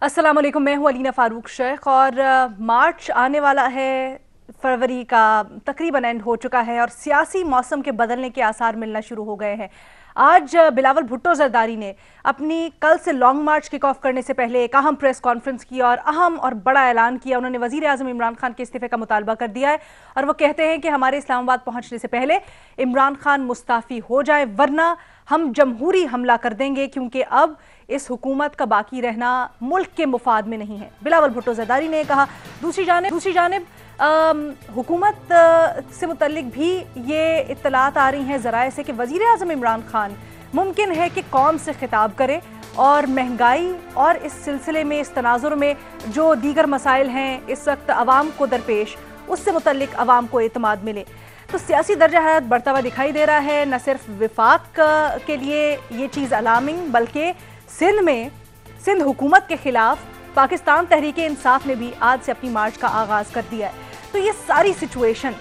अस्सलाम वालेकुम, मैं हूँ अलीना फ़ारूक शेख और मार्च आने वाला है। फरवरी का तकरीबन एंड हो चुका है और सियासी मौसम के बदलने के आसार मिलना शुरू हो गए हैं। आज बिलावल भुट्टो जरदारी ने अपनी कल से लॉन्ग मार्च किक ऑफ करने से पहले एक अहम प्रेस कॉन्फ्रेंस की और अहम और बड़ा ऐलान किया। उन्होंने वज़ीर आज़म इमरान खान के इस्तीफे का मुतालबा कर दिया है और वो कहते हैं कि हमारे इस्लामाबाद पहुंचने से पहले इमरान खान मुस्ताफ़ी हो जाए, वरना हम जमहूरी हमला कर देंगे, क्योंकि अब इस हुकूमत का बाकी रहना मुल्क के मुफाद में नहीं है, बिलावल भुट्टो जरदारी ने कहा। दूसरी जानिब हुकूमत से मुतल्लिक भी ये इत्तलात आ रही हैं ज़राए से कि वज़ीर आज़म इमरान खान मुमकिन है कि कौम से खिताब करे और महंगाई और इस सिलसिले में, इस तनाजुर में जो दीगर मसाइल हैं इस वक्त आवाम को दरपेश, उससे मुतल्लिक आवाम को एतमाद मिले। तो सियासी दर्जा हरारत बढ़ता हुआ दिखाई दे रहा है। न सिर्फ विफाक के लिए ये चीज़ अलार्मिंग, बल्कि सिंध हुकूमत के खिलाफ पाकिस्तान तहरीक इंसाफ ने भी आज से अपनी मार्च का आगाज़ कर दिया है। तो ये सारी सिचुएशन,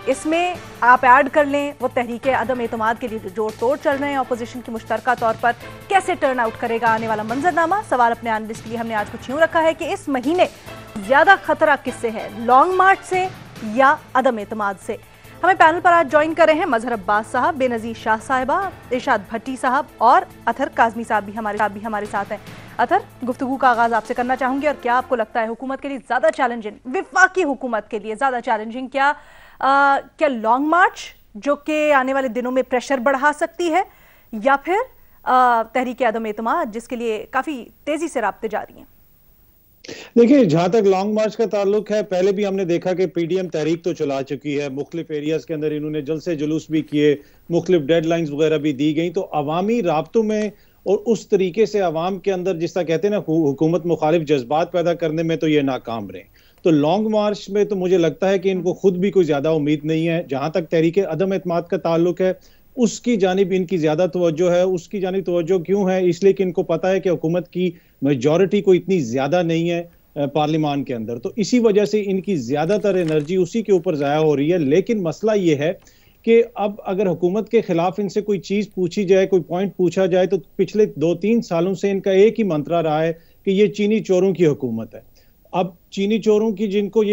इसमें आप ऐड कर लें वो तहरीक अदम एतमाद के लिए जो जोड़ तोड़ चल रहे हैं अपोजिशन की मुश्तरका तौर पर, कैसे टर्न आउट करेगा आने वाला मंजरनामा। सवाल अपने एनालिस्ट के लिए हमने आज कुछ यूँ रखा है कि इस महीने ज़्यादा खतरा किससे है, लॉन्ग मार्च से या अदम एतमाद से। हमें पैनल पर आज ज्वाइन कर रहे हैं मजहर अब्बास साहब, बेनज़ीर शाह साहिबा, इरशाद भट्टी साहब और अतहर काज़मी साहब भी हमारे साथ हैं। अतहर, गुफ्तगू का आगाज़ आपसे करना चाहूँगी और क्या आपको लगता है हुकूमत के लिए ज़्यादा चैलेंजिंग, विफाकी हुकूमत के लिए ज़्यादा चैलेंजिंग क्या लॉन्ग मार्च जो कि आने वाले दिनों में प्रेशर बढ़ा सकती है, या फिर तहरीक अदम एतमाद जिसके लिए काफ़ी तेज़ी से राब्ते जारी हैं? देखिए, जहां तक लॉन्ग मार्च का ताल्लुक है, पहले भी हमने देखा कि पीडीएम तहरीक तो चला चुकी है, मुख्तलिफ एरियाज के अंदर इन्होंने जलसे जुलूस भी किए, मुख्तलिफ डेडलाइंस वगैरह भी दी गई। तो अवामी राब्तों में और उस तरीके से अवाम के अंदर जिस तरह कहते हैं ना हुकूमत मुखालिफ जज्बात पैदा करने में तो ये नाकाम रहे। तो लॉन्ग मार्च में तो मुझे लगता है कि इनको खुद भी कोई ज्यादा उम्मीद नहीं है। जहां तक तहरीक अदम एतमाद का ताल्लुक है, उसकी जानिब इनकी ज्यादा तवज्जो है। उसकी जानिब तवज्जो क्यों है? इसलिए कि इनको पता है कि हुकूमत की मेजॉरिटी को इतनी ज्यादा नहीं है पार्लियामान के अंदर, तो इसी वजह से इनकी ज्यादातर एनर्जी उसी के ऊपर जाया हो रही है। लेकिन मसला ये है कि अब अगर हुकूमत के खिलाफ इनसे कोई चीज पूछी जाए, कोई पॉइंट पूछा जाए, तो पिछले 2-3 सालों से इनका एक ही मंत्रा रहा है कि ये चीनी चोरों की हुकूमत है। अब चीनी चोरों की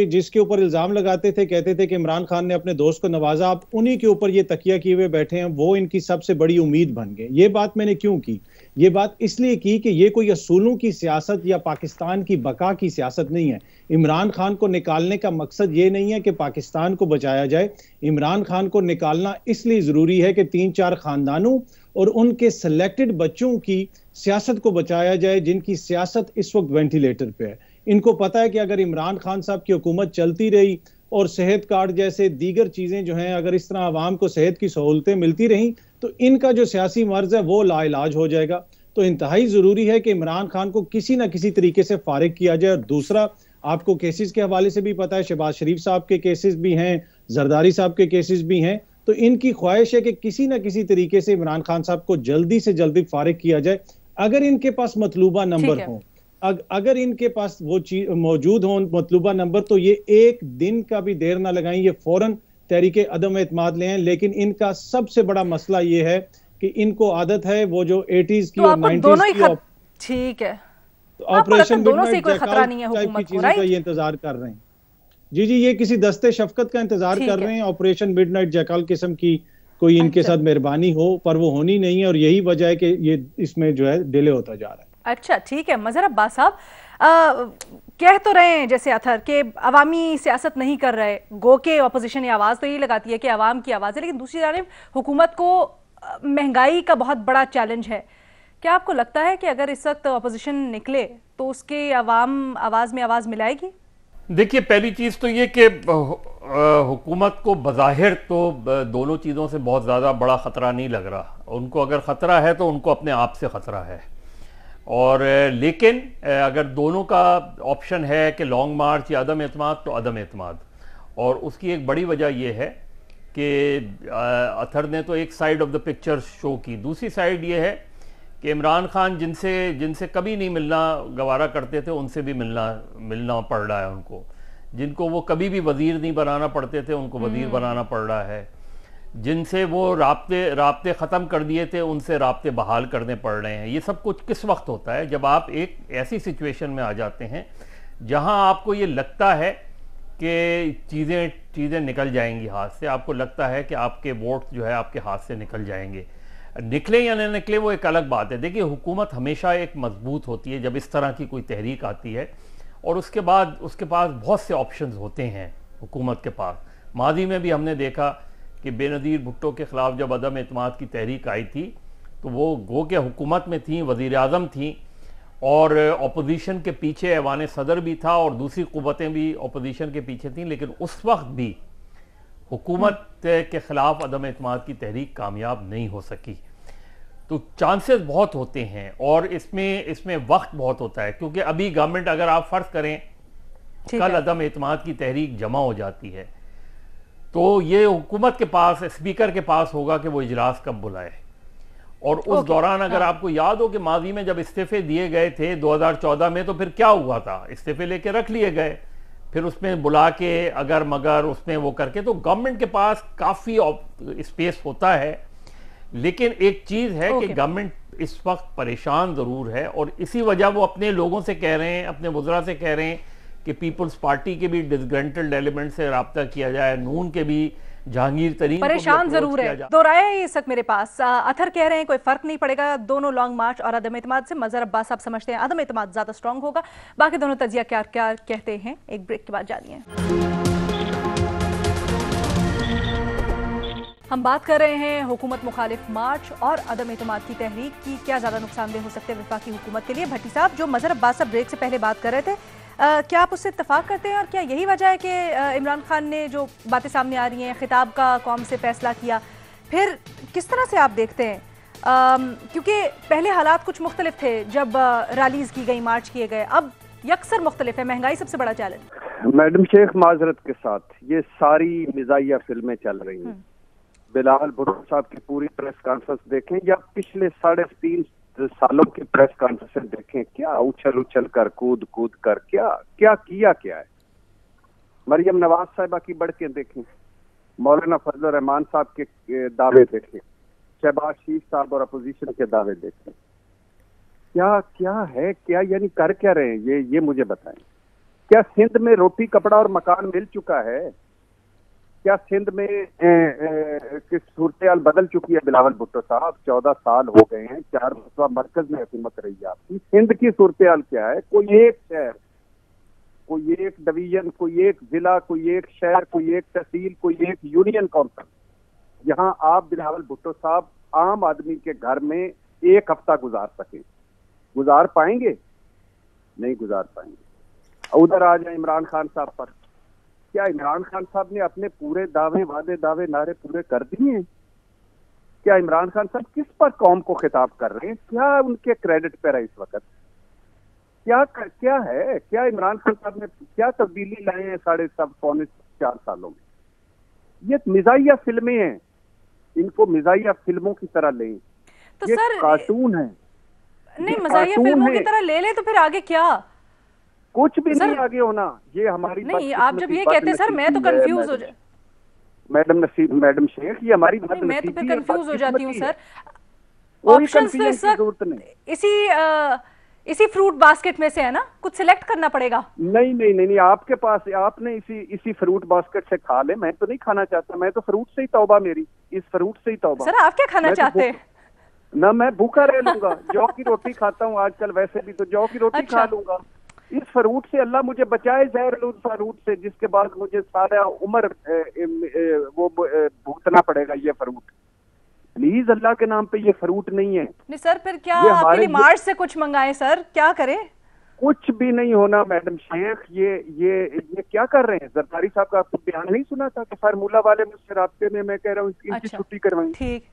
जिसके ऊपर इल्जाम लगाते थे, कहते थे कि इमरान खान ने अपने दोस्त को नवाजा, अब उन्हीं के ऊपर ये तकिया किए हुए बैठे हैं, वो इनकी सबसे बड़ी उम्मीद बन गए। ये बात मैंने क्यों की? ये बात इसलिए की कि ये कोई असूलों की सियासत या पाकिस्तान की बका की सियासत नहीं है। इमरान खान को निकालने का मकसद ये नहीं है कि पाकिस्तान को बचाया जाए। इमरान खान को निकालना इसलिए जरूरी है कि 3-4 खानदानों और उनके सिलेक्टेड बच्चों की सियासत को बचाया जाए, जिनकी सियासत इस वक्त वेंटिलेटर पे है। इनको पता है कि अगर इमरान खान साहब की हुकूमत चलती रही और सेहत कार्ड जैसे दीगर चीजें जो हैं, अगर इस तरह आवाम को सेहत की सहूलतें मिलती रहीं, तो इनका जो सियासी मर्ज है वो लाइलाज हो जाएगा। तो इंतहाई जरूरी है कि इमरान खान को किसी ना किसी तरीके से फारिग किया जाए। और दूसरा, आपको केसेस के हवाले से भी पता है, शहबाज शरीफ साहब के केसेस भी हैं, जरदारी साहब के केसेस भी हैं। तो इनकी ख्वाहिश है कि किसी ना किसी तरीके से इमरान खान साहब को जल्दी से जल्दी फारिग किया जाए। अगर इनके पास मतलूबा नंबर हो, अगर इनके पास वो चीज मौजूद हो मतलूबा नंबर, तो ये एक दिन का भी देर ना लगाएं, ये फौरन तहरीक अदम एतमाद ले आएं। लेकिन इनका सबसे बड़ा मसला ये है कि इनको आदत है वो जो 80s की और 90s की, ठीक है, ऑपरेशन दोनों से कोई खतरा नहीं है हुकूमत को, राइट? ये इंतजार कर रहे हैं। जी, ये किसी दस्ते शफकत का इंतजार कर रहे हैं, ऑपरेशन मिडनाइट जैकाल किस्म की कोई इनके साथ मेहरबानी हो, पर वो होनी नहीं है। और यही वजह है कि ये इसमें जो है डिले होता जा रहा है। अच्छा, ठीक है। मजहर अब्बास साहब कह तो रहे हैं जैसे अतहर के अवामी सियासत नहीं कर रहे, गो के अपोजिशन ये आवाज़ तो यही लगाती है कि अवाम की आवाज़ है, लेकिन दूसरी जानिब हुकूमत को महंगाई का बहुत बड़ा चैलेंज है। क्या आपको लगता है कि अगर इस वक्त अपोजिशन निकले तो उसके अवाम आवाज़ में आवाज़ मिलाएगी? देखिए, पहली चीज़ तो ये कि हुकूमत को बज़ाहिर तो दोनों चीज़ों से बहुत ज़्यादा बड़ा ख़तरा नहीं लग रहा। उनको अगर ख़तरा है तो उनको अपने आप से ख़तरा है। और लेकिन अगर दोनों का ऑप्शन है कि लॉन्ग मार्च या अदम एतमाद, तो अदम एतमाद। और उसकी एक बड़ी वजह यह है कि अतहर ने तो एक side of the picture show की, दूसरी साइड ये है कि इमरान खान जिनसे कभी नहीं मिलना गवारा करते थे, उनसे भी मिलना पड़ रहा है उनको। जिनको वो कभी भी वज़ीर नहीं बनाना पड़ते थे, उनको वज़ीर बनाना पड़ रहा है। जिनसे वो राब्ते ख़त्म कर दिए थे उनसे राब्ते बहाल करने पड़ रहे हैं। ये सब कुछ किस वक्त होता है? जब आप एक ऐसी सिचुएशन में आ जाते हैं जहां आपको ये लगता है कि चीज़ें निकल जाएंगी हाथ से, आपको लगता है कि आपके वोट जो है आपके हाथ से निकल जाएंगे। निकले या नहीं निकले वो एक अलग बात है। देखिए, हुकूमत हमेशा एक मजबूत होती है जब इस तरह की कोई तहरीक आती है, और उसके पास बहुत से ऑप्शंस होते हैं हुकूमत के पास। माजी में भी हमने देखा कि बेनज़ीर भुट्टो के ख़िलाफ़ जब अदम एतमाद की तहरीक आई थी तो वो गो के हुकूमत में थी, वज़ीर आज़म थी, और अपोजिशन के पीछे ऐवान सदर भी था और दूसरी क़ुव्वतें भी अपोजिशन के पीछे थीं, लेकिन उस वक्त भी हुकूमत के ख़िलाफ़ अदम एतमाद की तहरीक कामयाब नहीं हो सकी। तो चांसेस बहुत होते हैं, और इसमें वक्त बहुत होता है, क्योंकि अभी गवर्नमेंट, अगर आप फ़र्ज़ करें कल अदम एतमाद की तहरीक जमा हो जाती है, तो ये हुकूमत के पास, स्पीकर के पास होगा कि वो इजलास कब बुलाए। और उस दौरान अगर आपको याद हो कि माजी में जब इस्तीफे दिए गए थे 2014 में, तो फिर क्या हुआ था? इस्तीफे लेके रख लिए गए, फिर उसमें बुला के अगर मगर उसमें वो करके, तो गवर्नमेंट के पास काफ़ी स्पेस होता है। लेकिन एक चीज़ है कि गवर्नमेंट इस वक्त परेशान ज़रूर है, और इसी वजह वो अपने लोगों से कह रहे हैं, अपने वज़रा से कह रहे हैं कि पीपल्स पार्टी के भी डिसग्रंटल्ड एलिमेंट से रब्ता किया जाए, नून के भी जहांगीर तरीन परेशान जरूर है। दो राय है इस वक्त मेरे पास। अथर कह रहे हैं कोई फर्क नहीं पड़ेगा, दोनों लॉन्ग मार्च और अदम एतमाद से। मजहर अब्बास साहब समझते हैं अदम एतमाद ज्यादा स्ट्रांग होगा। बाकी दोनों तजिया क्या क्या कहते हैं, एक ब्रेक के बाद जानिए। हम बात कर रहे हैं हुकूमत मुखालिफ मार्च और अदम एतमाद की तहरीक की क्या ज्यादा नुकसानदेह हो सकते हैं वफाकी हुकूमत के लिए। भट्टी साहब, जो मजहर अब्बास साहब ब्रेक से पहले बात कर रहे थे, क्या आप उससे इत्तफाक करते हैं? और क्या यही वजह है कि इमरान खान ने जो बातें सामने आ रही हैं, खिताब का कौम से फैसला किया, फिर किस तरह से आप देखते हैं? क्योंकि पहले हालात कुछ मुख्तलिफ थे जब रैलीज की गई, मार्च किए गए, अब यकसर मुख्तलिफ है। महंगाई सबसे बड़ा चैलेंज। मैडम शेख, माजरत के साथ, ये सारी मिजाइया फिल्में चल रही हैं। बिलावल भुट्टो साहब की पूरी प्रेस कॉन्फ्रेंस देखें या पिछले 3.5 सालों की प्रेस कॉन्फ्रेंस देखें, क्या उछल कर कूद कर क्या है। मरियम नवाज साहिबा की बढ़ के देखें, मौलाना फजल रहमान साहब के दावे देखें, शहबाज शरीफ साहब और अपोजिशन के दावे देखें, क्या है, क्या यानी कर क्या रहे हैं ये मुझे बताएं। क्या सिंध में रोटी कपड़ा और मकान मिल चुका है? क्या सिंध में किस सूरत बदल चुकी है? बिलावल भुट्टो साहब, 14 साल हो गए हैं, 4 मरतबा मरकज में हुकूमत रही है आपकी। सिंध की सूरत क्या है? कोई एक शहर, कोई एक डिवीजन, कोई एक जिला, कोई एक शहर, कोई एक तहसील, कोई एक यूनियन काउंसिल, यहाँ आप बिलावल भुट्टो साहब आम आदमी के घर में एक हफ्ता गुजार पाएंगे? नहीं गुजार पाएंगे। उधर आ जाए इमरान खान साहब पर, क्या इमरान खान साहब ने अपने पूरे दावे नारे पूरे कर दिए हैं? क्या इमरान खान साहब किस पर कौम को खिताब कर रहे हैं? क्या उनके क्रेडिट पर है इस वक्त? क्या है? क्या इमरान खान साहब ने क्या तब्दीली लाए हैं 4.5 सालों में? ये मिजाइया फिल्में हैं, इनको मिजाइया फिल्मों की तरह लें। तो ये सर कार्टून है। नहीं, मिजाइया फिल्मों की तरह ले तो फिर आगे क्या? कुछ भी नहीं आगे होना। ये हमारी नहीं, आप जब ये कहते हैं सर, मैं तो कंफ्यूज हो मैडम शेख, ये हमारी बात मैं तो फिर कंफ्यूज हो जाती हूँ सर। ऑप्शंस तो इस वक्त इसी फ्रूट बास्केट में से है ना, कुछ सिलेक्ट करना पड़ेगा। नहीं, आपके पास, आपने इसी फ्रूट बास्केट से खा ले। मैं तो नहीं खाना चाहता, मैं तो फ्रूट से ही तौबा, मेरी इस फ्रूट से ही तौबा। सर आप क्या खाना चाहते हैं? ना मैं भूखा रह लूंगा, जौ की रोटी खाता हूँ आजकल, वैसे भी तो जौ की रोटी खा लूंगा। इस फ्रूट से अल्लाह मुझे बचाए, जहरलूद फ्रूट से, जिसके बाद मुझे सारा उम्र वो भुगतना पड़ेगा ये फ्रूट। प्लीज अल्लाह के नाम पे ये फ्रूट नहीं है। नहीं सर, फिर क्या आपके लिए मार्च से कुछ मंगाए सर? क्या करें? कुछ भी नहीं होना मैडम शेख। ये क्या कर रहे हैं? जरदारी साहब का आपको बयान नहीं सुना था कि फार्मूला वाले मुझसे रास्ते में, मैं कह रहा हूँ इनकी छुट्टी करवाएं। ठीक,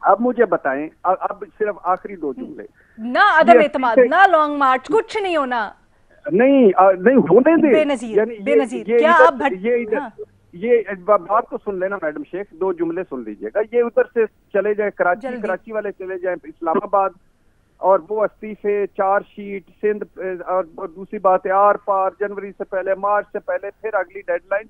अब मुझे बताएं, अब सिर्फ आखिरी 2 जुमले। ना अदम एतमाद, ना लॉन्ग मार्च, कुछ नहीं होना। नहीं होने दे। बेनजीर क्या आप ये बात तो सुन लेना मैडम शेख, 2 जुमले सुन लीजिएगा। ये उधर से चले जाए कराची वाले चले जाए इस्लामाबाद, और वो इस्तीफे, चार्जशीट, सिंध, और दूसरी बात है आर पार, जनवरी से पहले, मार्च से पहले, फिर अगली डेडलाइन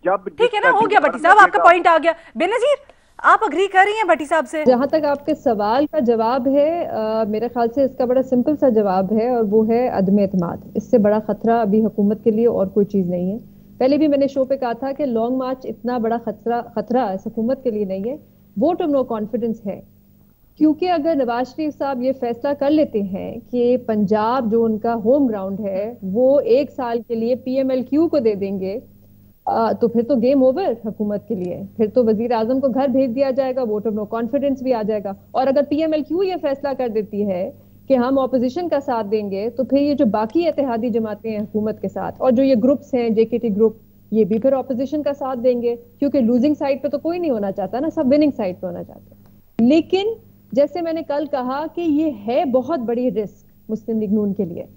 जब। ठीक है ना, हो गया भट्टी साहब, आपका पॉइंट आ गया। बेनजीर आप अग्री कर रही हैं भट्टी साहब से? जहां तक आपके सवाल का जवाब है, मेरे ख्याल से इसका बड़ा सिंपल सा जवाब है, और वो है अदम एतमाद। इससे बड़ा खतरा अभी हुकूमत के लिए और कोई चीज नहीं है। पहले भी मैंने शो पे कहा था कि लॉन्ग मार्च इतना बड़ा खतरा इस हुकूमत के लिए नहीं है, वोट ऑफ नो कॉन्फिडेंस है। क्योंकि अगर नवाज शरीफ साहब ये फैसला कर लेते हैं कि पंजाब जो उनका होम ग्राउंड है वो 1 साल के लिए PMLQ को दे देंगे, तो फिर तो गेम ओवर हुकूमत के लिए। फिर तो वजीर आजम को घर भेज दिया जाएगा, वोट ऑफ नो कॉन्फिडेंस भी आ जाएगा। और अगर PMLQ ये फैसला कर देती है कि हम ऑपोजिशन का साथ देंगे, तो फिर ये जो बाकी इत्तेहादी जमातें हैं हुकूमत के साथ, और जो ये ग्रुप्स हैं JKT ग्रुप, ये भी फिर ऑपोजिशन का साथ देंगे, क्योंकि लूजिंग साइड पे तो कोई नहीं होना चाहता ना, सब विनिंग साइड पे होना चाहते हैं। लेकिन जैसे मैंने कल कहा कि ये है बहुत बड़ी रिस्क मुस्लिम लीग नून के लिए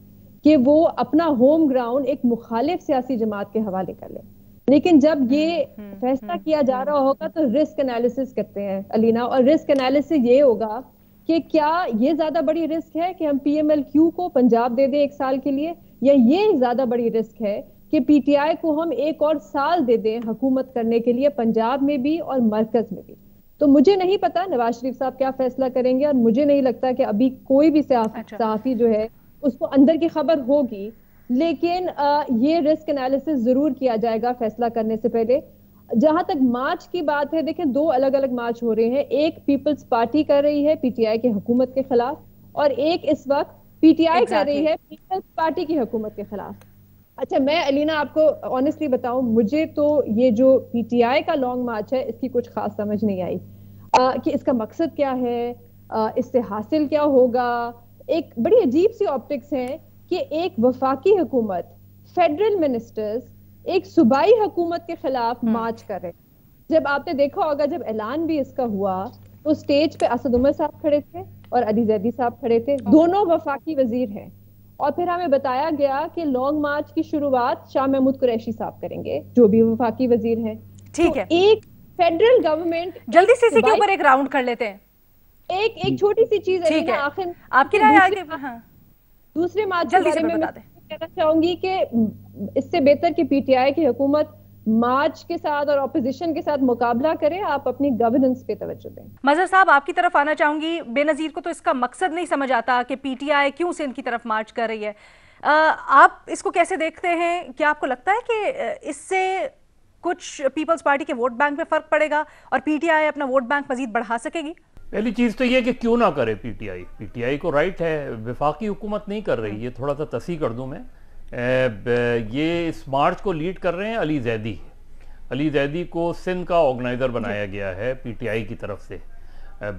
कि वो अपना होम ग्राउंड एक मुखालिफ सियासी जमात के हवाले कर ले। लेकिन जब ये फैसला किया जा रहा होगा तो रिस्क एनालिसिस करते हैं अलीना, और रिस्क एनालिसिस ये होगा कि क्या ये ज्यादा बड़ी रिस्क है कि हम PMLQ को पंजाब दे दें 1 साल के लिए, या ये ज्यादा बड़ी रिस्क है कि PTI को हम 1 और साल दे दें हुकूमत करने के लिए पंजाब में भी और मरकज में भी। तो मुझे नहीं पता नवाज शरीफ साहब क्या फैसला करेंगे, और मुझे नहीं लगता कि अभी कोई भी सहाफी जो है उसको अंदर की खबर होगी। लेकिन ये रिस्क एनालिसिस जरूर किया जाएगा फैसला करने से पहले। जहां तक मार्च की बात है, देखें 2 अलग अलग मार्च हो रहे हैं। एक पीपल्स पार्टी कर रही है PTI की हुकूमत के खिलाफ, और एक इस वक्त PTI कर रही है पीपल्स पार्टी की हुकूमत के खिलाफ। अच्छा, मैं अलीना आपको ऑनेस्टली बताऊं, मुझे तो ये जो PTI का लॉन्ग मार्च है इसकी कुछ खास समझ नहीं आई कि इसका मकसद क्या है, इससे हासिल क्या होगा। एक बड़ी अजीब सी ऑप्टिक्स है कि एक वफाकी हुकूमत, फेडरल मिनिस्टर्स एक सूबाई हुकूमत के खिलाफ मार्च कर रहे। जब आपने देखा होगा, जब ऐलान भी इसका हुआ तो स्टेज पे असद उमर साहब खड़े थे और अली जैदी साहब खड़े थे, दोनों वफाकी वजीर हैं। और फिर हमें बताया गया कि लॉन्ग मार्च की शुरुआत शाह महमूद कुरैशी साहब करेंगे, जो भी वफाकी वजीर हैं। ठीक है, एक फेडरल गवर्नमेंट, जल्दी से इसी के ऊपर एक राउंड कर लेते हैं। एक छोटी सी चीज ठीक है, आखिर आपकी राय आगे। हाँ, दूसरे मार्च के बारे में मैं कहना चाहूंगी कि इससे बेहतर कि PTI की हुकूमत मार्च के साथ और ऑपोजिशन के साथ मुकाबला करे, आप अपनी गवर्नेंस पे तवज्जो दें। मजहर साहब, आपकी तरफ आना चाहूंगी। बेनजीर को तो इसका मकसद नहीं समझ आता कि PTI क्यों सिंध की तरफ मार्च कर रही है। आप इसको कैसे देखते हैं? क्या आपको लगता है कि इससे कुछ पीपल्स पार्टी के वोट बैंक में फर्क पड़ेगा और PTI अपना वोट बैंक मजीद बढ़ा सकेगी? पहली चीज तो ये कि क्यों ना करे PTI को राइट है, विफाकी हुकूमत नहीं कर रही। ये थोड़ा सा तसी कर दूं मैं, ये इस मार्च को लीड कर रहे हैं अली जैदी को सिंध का ऑर्गेनाइजर बनाया गया है PTI की तरफ से।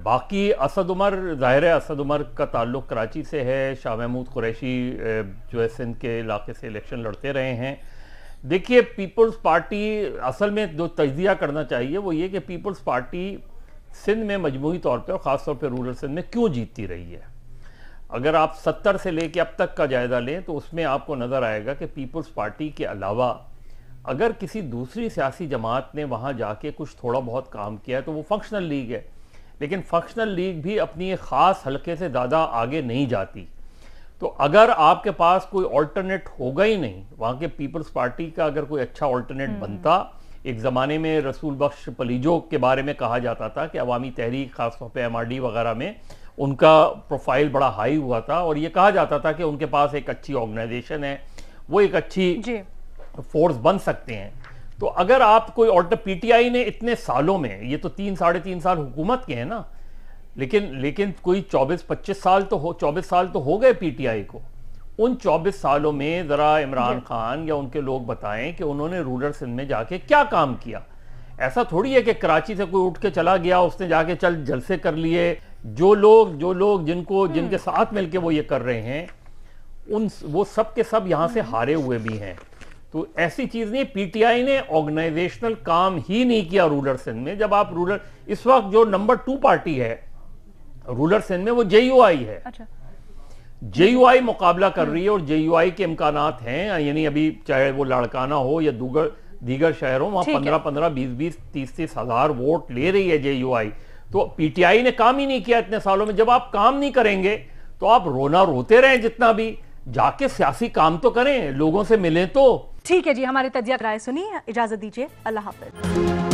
बाकी असद उमर, जाहिर है असद उमर का ताल्लुक कराची से है, शाह महमूद कुरैशी जो है सिंध के इलाके से इलेक्शन लड़ते रहे हैं। देखिए, पीपल्स पार्टी असल में जो तज्जिया करना चाहिए वो ये कि पीपल्स पार्टी सिंध में मजमूई तौर पे और ख़ास तौर पे रूरल सिंध में क्यों जीतती रही है। अगर आप 70 से लेके अब तक का जायजा लें तो उसमें आपको नज़र आएगा कि पीपल्स पार्टी के अलावा अगर किसी दूसरी सियासी जमात ने वहाँ जाके कुछ थोड़ा बहुत काम किया है तो वो फंक्शनल लीग है। लेकिन फंक्शनल लीग भी अपनी एक ख़ास हल्के से ज़्यादा आगे नहीं जाती। तो अगर आपके पास कोई ऑल्टरनेट होगा ही नहीं, वहाँ के पीपल्स पार्टी का अगर कोई अच्छा ऑल्टरनेट बनता, एक ज़माने में रसूल बख्श पलीजो के बारे में कहा जाता था कि अवामी तहरीक ख़ासतौर पे MRD वगैरह में उनका प्रोफाइल बड़ा हाई हुआ था और ये कहा जाता था कि उनके पास एक अच्छी ऑर्गेनाइजेशन है, वो एक अच्छी फोर्स बन सकते हैं। तो अगर आप कोई PTI ने इतने सालों में, ये तो 3 साढ़े 3 साल हुकूमत के हैं ना, लेकिन कोई 24-25 साल तो 24 साल तो हो गए PTI को। उन 24 सालों में जरा इमरान खान या उनके लोग बताएं कि उन्होंने रूरल सिंध में जाके क्या काम किया। ऐसा थोड़ी है कि कराची से कोई उठ के चला गया, उसने जाके चल जलसे कर लिए। जो लोग जिनके साथ मिलके वो ये कर रहे हैं, वो सब के सब यहां से हारे हुए भी हैं। तो ऐसी चीज नहीं, PTI ने ऑर्गेनाइजेशनल काम ही नहीं किया रूरल सिंध में। जब आप इस वक्त जो नंबर 2 पार्टी है रूरल सिंध में वो JUI है। अच्छा। JUI मुकाबला कर रही है और JUI के इम्कानात हैं, यानी अभी चाहे वो लाड़काना हो या दीगर शहरों, वहां 15-15, 20-20, 30-30 हजार वोट ले रही है JUI। तो PTI ने काम ही नहीं किया इतने सालों में। जब आप काम नहीं करेंगे तो आप रोते रहें जितना भी, जाके सियासी काम तो करें, लोगों से मिलें तो। ठीक है जी, हमारे तज्जिया राय सुनिए, इजाजत दीजिए, अल्लाह हाफिज।